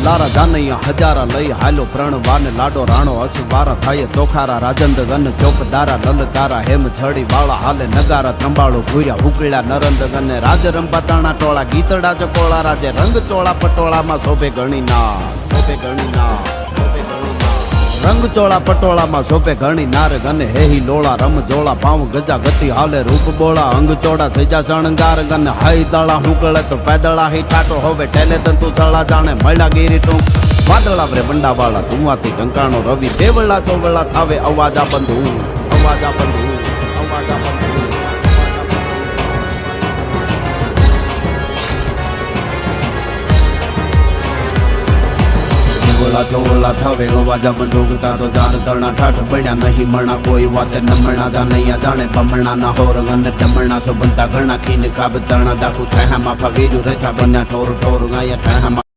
Lara जानैया हजारा लई हालो प्रण वाने लाडो राणो असवारा थाये तोखारा राजंद गन चौकदारा ललकारा हेम छड़ी वाला हाले नगारा त्ರಂಬಾಳು ભૂર્યા હુકળ્યા નરંદ ગને રાજ રંબા તાણા ટોળા ગીતડા ચકોળા રાજે રંગ ચોળા પટોળામાં શોભે ગણી ના શોભે ગણી ના રંગ ચોળા પટોળામાં શોભે ઘણી નાર ગને હેહી લોળા રમ જોળા પાઉ ગજા ગતિ હાલે રૂપ બોળા અંગ ચોળા થઈજા શણગાર ગને હાઈ દાળા હુકળે તો પેદળા હી ઠાટો હવે ટેલે તંતુ સળા જાણે મળ્યા ગીરી ટૂંક વાદળા રે બંડાવાળા ધુવાથી કંકાણો રવિ દેવળા ચોવળા થાવે અવાજા બંધુ અવાજા બંધુ અવાજા બંધુ बोला चोला थावे अवाजा बंदूकता तो जान तरणा ठाठ बड़ा नहीं मरना कोई वाते न मरना जा नहीं जाने बमणा ना हो रंगन डमणा सो बनता घना खीन काब तरणा दाखू ठहा मा फगीजू रहता बन्या ठोर ठोर गाया ठहा